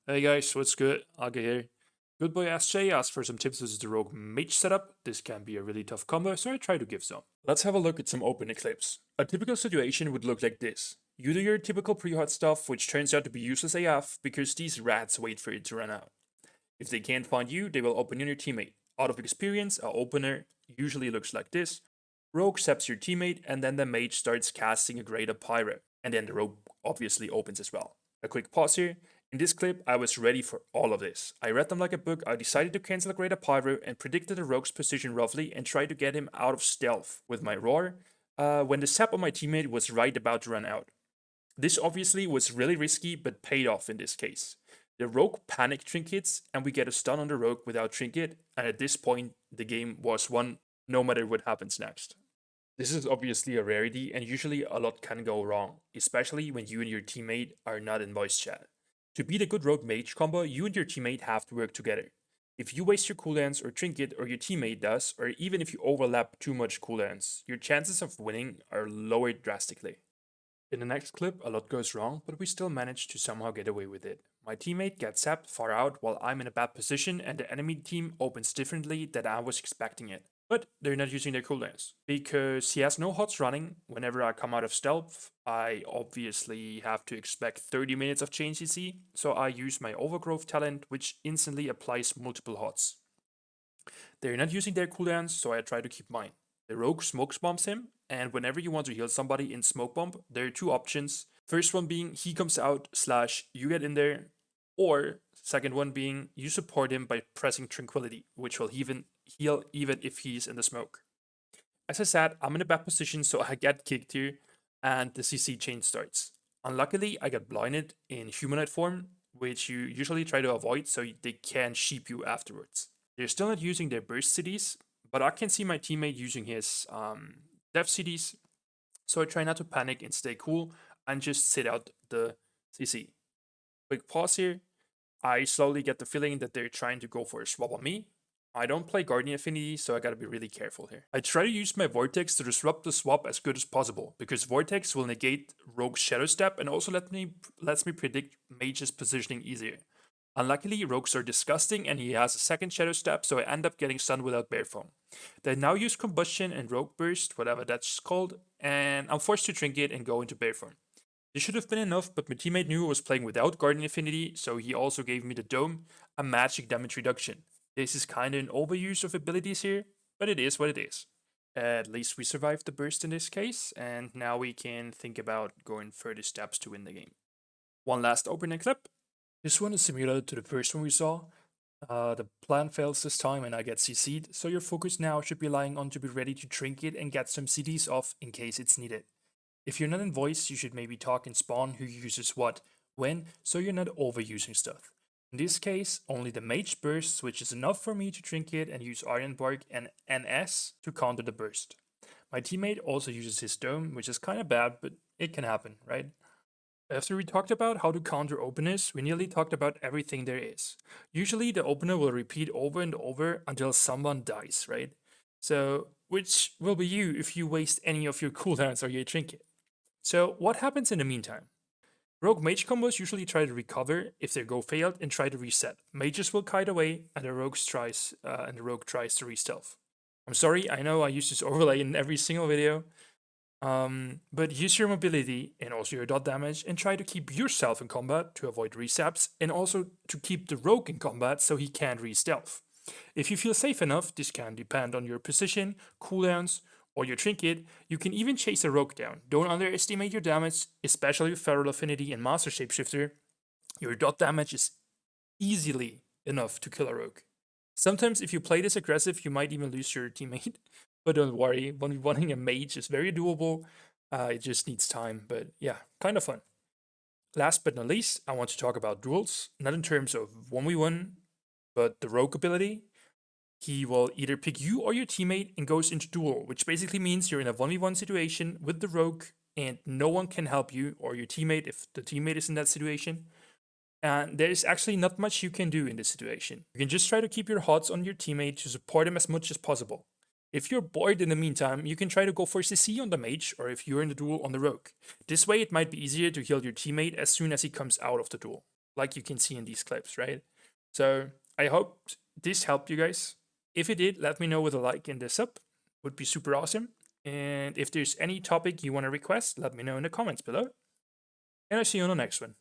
Hey guys, what's good? Aga here. Good boy SJ asked for some tips with the rogue mage setup. This can be a really tough combo, so I try to give some. Let's have a look at some open Eclipse. A typical situation would look like this. You do your typical pre-hot stuff, which turns out to be useless AF because these rats wait for it to run out. If they can't find you, they will open on your teammate. Out of experience, a opener usually looks like this. Rogue saps your teammate, and then the mage starts casting a Greater Pyro, and then the rogue obviously opens as well. A quick pause here. In this clip, I was ready for all of this. I read them like a book, I decided to cancel a Greater Pyro and predicted the rogue's position roughly and tried to get him out of stealth with my roar when the sap on my teammate was right about to run out. This obviously was really risky, but paid off in this case. The rogue panic trinkets, and we get a stun on the rogue without trinket, and at this point, the game was won no matter what happens next. This is obviously a rarity, and usually a lot can go wrong, especially when you and your teammate are not in voice chat. To beat a good rogue mage combo, you and your teammate have to work together. If you waste your cooldowns or trinket, or your teammate does, or even if you overlap too much cooldowns, your chances of winning are lowered drastically. In the next clip, a lot goes wrong, but we still manage to somehow get away with it. My teammate gets sapped far out while I'm in a bad position, and the enemy team opens differently than I was expecting it. But they're not using their cooldowns. Because he has no HOTS running, whenever I come out of stealth, I obviously have to expect 30 minutes of chain CC, so I use my overgrowth talent, which instantly applies multiple HOTS. They're not using their cooldowns, so I try to keep mine. The rogue smokes bombs him, and whenever you want to heal somebody in smoke bomb, there are two options. First one being he comes out / you get in there, or second one being you support him by pressing Tranquility, which will even heal even if he's in the smoke. As I said, I'm in a bad position, so I get kicked here, and the CC chain starts. Unluckily, I got blinded in humanoid form, which you usually try to avoid so they can sheep you afterwards. They're still not using their burst cities, but I can see my teammate using his death cities, so I try not to panic and stay cool and just sit out the CC. Quick pause here. I slowly get the feeling that they're trying to go for a swap on me. I don't play Guardian Affinity, so I gotta be really careful here. I try to use my Vortex to disrupt the swap as good as possible, because Vortex will negate Rogue's Shadow Step and also lets me predict Mage's positioning easier. Unluckily, Rogues are disgusting and he has a second Shadow Step, so I end up getting stunned without Bear Foam. They now use Combustion and Rogue Burst, whatever that's called, and I'm forced to Trinket and go into Bear Form. This should have been enough, but my teammate knew I was playing without Guardian Affinity, so he also gave me the Dome, a magic damage reduction. This is kinda an overuse of abilities here, but it is what it is. At least we survived the burst in this case, and now we can think about going further steps to win the game. One last opening clip. This one is similar to the first one we saw. The plan fails this time and I get CC'd, so your focus now should be lying on to be ready to trinket and get some CDs off in case it's needed. If you're not in voice, you should maybe talk in spawn who uses what, when, so you're not overusing stuff. In this case, only the mage bursts, which is enough for me to trinket and use Iron Bark and NS to counter the burst. My teammate also uses his dome, which is kinda bad, but it can happen, right? After we talked about how to counter openers, we nearly talked about everything there is. Usually the opener will repeat over and over until someone dies, right? So, which will be you if you waste any of your cooldowns or your trinket. So, what happens in the meantime? Rogue mage combos usually try to recover if their go failed and try to reset. Mages will kite away and the rogue tries to re-stealth. I'm sorry, I know I use this overlay in every single video, but use your mobility and also your dot damage and try to keep yourself in combat to avoid resaps and also to keep the rogue in combat so he can't re-stealth. If you feel safe enough, this can depend on your position, cooldowns, or your trinket, you can even chase a rogue down. Don't underestimate your damage, especially with Feral Affinity and Master Shapeshifter. Your dot damage is easily enough to kill a rogue. Sometimes if you play this aggressive, you might even lose your teammate. But don't worry, 1v1ing a mage is very doable. It just needs time, but yeah, kind of fun. Last but not least, I want to talk about duels, not in terms of 1v1, but the rogue ability. He will either pick you or your teammate and goes into duel, which basically means you're in a 1v1 situation with the rogue and no one can help you or your teammate if the teammate is in that situation. And there is actually not much you can do in this situation. You can just try to keep your HOTS on your teammate to support him as much as possible. If you're bored in the meantime, you can try to go for CC on the mage, or if you're in the duel on the rogue. This way it might be easier to heal your teammate as soon as he comes out of the duel. like you can see in these clips, right? So I hope this helped you guys. If it did, let me know with a like in the sub. Would be super awesome. And if there's any topic you want to request, let me know in the comments below. And I'll see you on the next one.